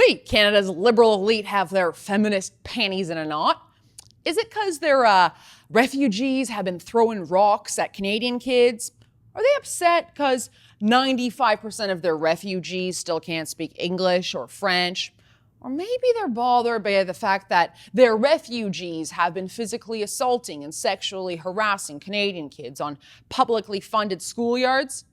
Why Canada's liberal elite have their feminist panties in a knot? Is it because their refugees have been throwing rocks at Canadian kids? Are they upset because 95% of their refugees still can't speak English or French? Or maybe they're bothered by the fact that their refugees have been physically assaulting and sexually harassing Canadian kids on publicly funded schoolyards?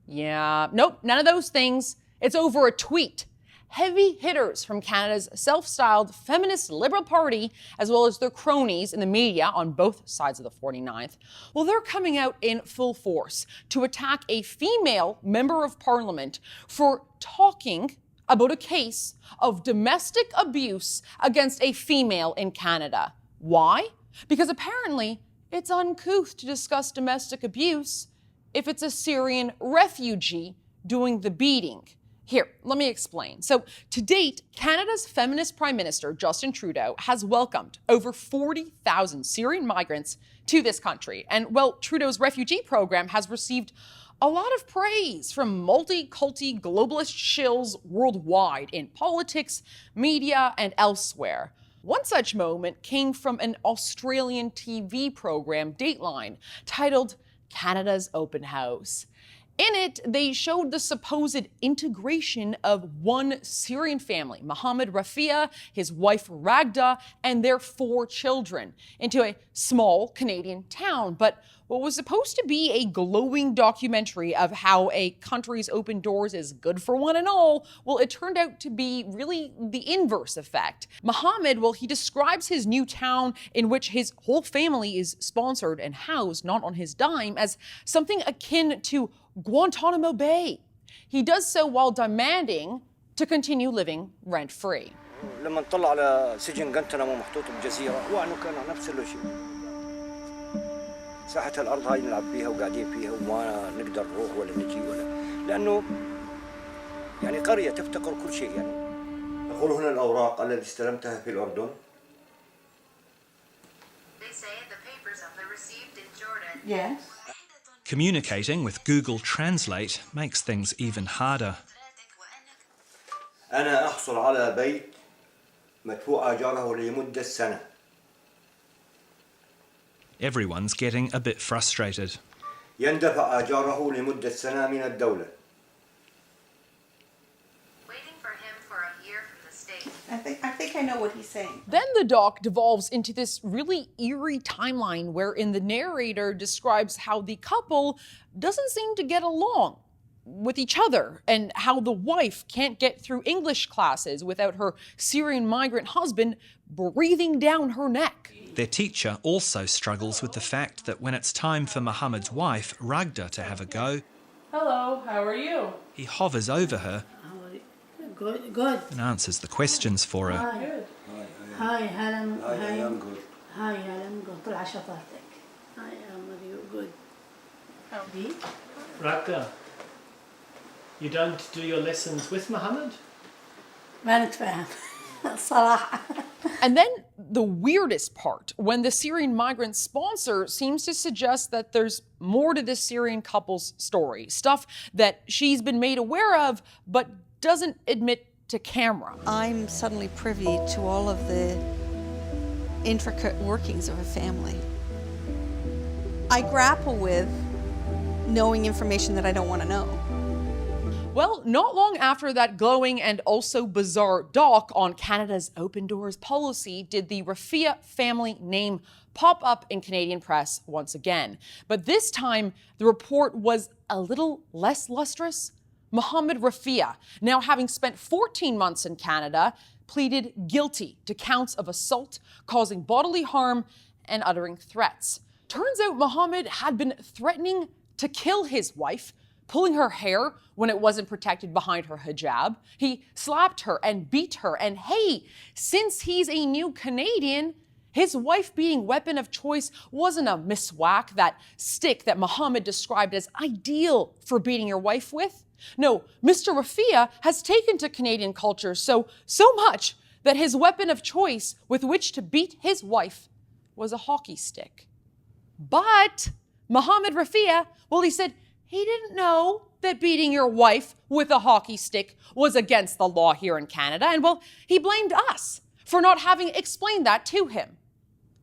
Yeah, nope, none of those things. It's over a tweet. Heavy hitters from Canada's self-styled feminist Liberal Party, as well as their cronies in the media on both sides of the 49th, well, they're coming out in full force to attack a female member of Parliament for talking about a case of domestic abuse against a female in Canada. Why? Because apparently it's uncouth to discuss domestic abuse if it's a Syrian refugee doing the beating. Here, let me explain. So, to date, Canada's feminist Prime Minister, Justin Trudeau, has welcomed over 40,000 Syrian migrants to this country. And, well, Trudeau's refugee program has received a lot of praise from multi-culti globalist shills worldwide in politics, media, and elsewhere. One such moment came from an Australian TV program, Dateline, titled Canada's Open House. In it, they showed the supposed integration of one Syrian family, Mohammed Rafia, his wife Ragda, and their 4 children, into a small Canadian town. But what was supposed to be a glowing documentary of how a country's open doors is good for one and all, well, it turned out to be really the inverse effect. Mohammed, well, he describes his new town in which his whole family is sponsored and housed, not on his dime, as something akin to Guantanamo Bay. He does so while demanding to continue living rent-free. لما نطلع على سجن غنتنامو محطوط بجزيرة وعنه كان نفس الشيء. ساحة الأرض هاي نلعب فيها وقاعدين فيها وما نقدر نروح ولا نجي ولا لأنه يعني قرية تفتقر كل شيء يعني. أقول هنا الأوراق التي استلمتها في الأردن. They say the papers of the received in Jordan. Yes. Communicating with Google Translate makes things even harder. أنا أحصل على بيت مدفوع أجاره لمدة سنة. Everyone's getting a bit frustrated. يندفع أجاره لمدة سنة من الدولة. Waiting for him for a year from the state. I think I know what he's saying. Then the doc devolves into this really eerie timeline wherein the narrator describes how the couple doesn't seem to get along with each other and how the wife can't get through English classes without her Syrian migrant husband breathing down her neck. Their teacher also struggles with the fact that when it's time for Mohammed's wife, Ragda, to have a go, Hello, how are you? he hovers over her Good. and answers the questions for her. Good. Hi, Helen. I am good. Hi, Helen. طلع شطارتك. I am good. Howdy. Ragda, you don't do your lessons with Mohammed? ما نتفاهم الصراحة. And then the weirdest part, when the Syrian migrant sponsor seems to suggest that there's more to this Syrian couple's story, stuff that she's been made aware of, but doesn't admit to camera. I'm suddenly privy to all of the intricate workings of a family. I grapple with knowing information that I don't want to know. Well, not long after that glowing and also bizarre doc on Canada's open doors policy did the Rafia family name pop up in Canadian press once again. But this time, the report was a little less lustrous. Mohammed Rafia, now having spent 14 months in Canada, pleaded guilty to counts of assault, causing bodily harm, and uttering threats. Turns out Mohammed had been threatening to kill his wife, pulling her hair when it wasn't protected behind her hijab. He slapped her and beat her. And hey, since he's a new Canadian, his wife being weapon of choice wasn't a miswak, that stick that Mohammed described as ideal for beating your wife with. No, Mr. Rafia has taken to Canadian culture so much that his weapon of choice with which to beat his wife was a hockey stick. But Mohammed Rafia, well, he said he didn't know that beating your wife with a hockey stick was against the law here in Canada. And well, he blamed us for not having explained that to him.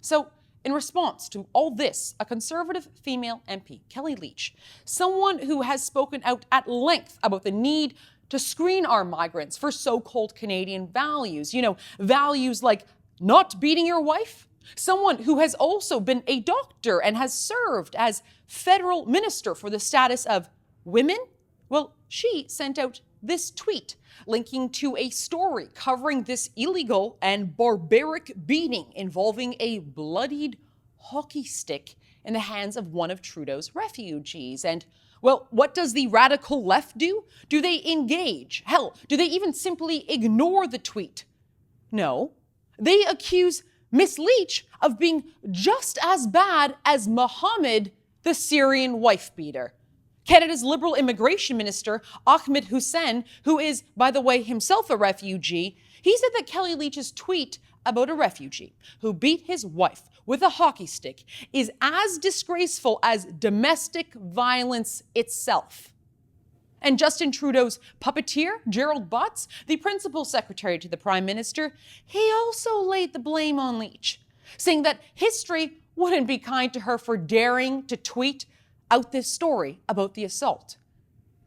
So, in response to all this, a Conservative female MP, Kelly Leach, someone who has spoken out at length about the need to screen our migrants for so-called Canadian values, values like not beating your wife, someone who has also been a doctor and has served as federal minister for the status of women, well, she sent out this tweet linking to a story covering this illegal and barbaric beating involving a bloodied hockey stick in the hands of one of Trudeau's refugees. And, well, what does the radical left do? Do they engage? Hell, do they even simply ignore the tweet? No. They accuse Miss Leach of being just as bad as Mohammed, the Syrian wife beater. Canada's Liberal Immigration Minister, Ahmed Hussein, who is, by the way, himself a refugee, he said that Kelly Leach's tweet about a refugee who beat his wife with a hockey stick is as disgraceful as domestic violence itself. And Justin Trudeau's puppeteer, Gerald Butts, the principal secretary to the Prime Minister, he also laid the blame on Leach, saying that history wouldn't be kind to her for daring to tweet out this story about the assault.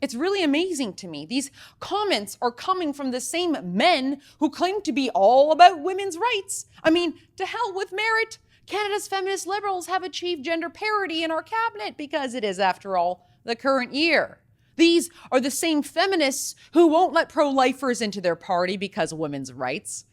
It's really amazing to me. These comments are coming from the same men who claim to be all about women's rights. I mean, to hell with merit. Canada's feminist Liberals have achieved gender parity in our cabinet because it is, after all, the current year. These are the same feminists who won't let pro-lifers into their party because of women's rights.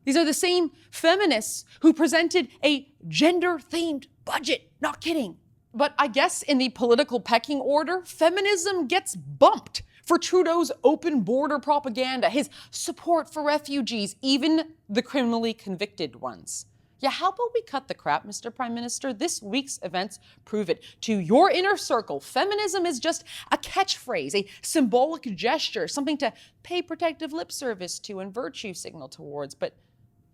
These are the same feminists who presented a gender-themed budget. Not kidding. But I guess in the political pecking order, feminism gets bumped for Trudeau's open border propaganda, his support for refugees, even the criminally convicted ones. Yeah, how about we cut the crap, Mr. Prime Minister? This week's events prove it. To your inner circle, feminism is just a catchphrase, a symbolic gesture, something to pay protective lip service to and virtue signal towards, but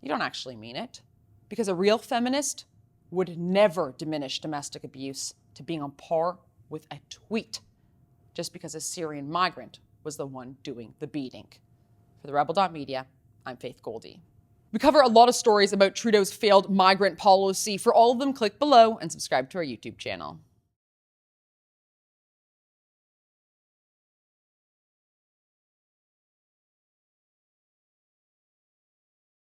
you don't actually mean it. Because a real feminist would never diminish domestic abuse to being on par with a tweet just because a Syrian migrant was the one doing the beating. For the Rebel.media, I'm Faith Goldy. We cover a lot of stories about Trudeau's failed migrant policy. For all of them, click below and subscribe to our YouTube channel.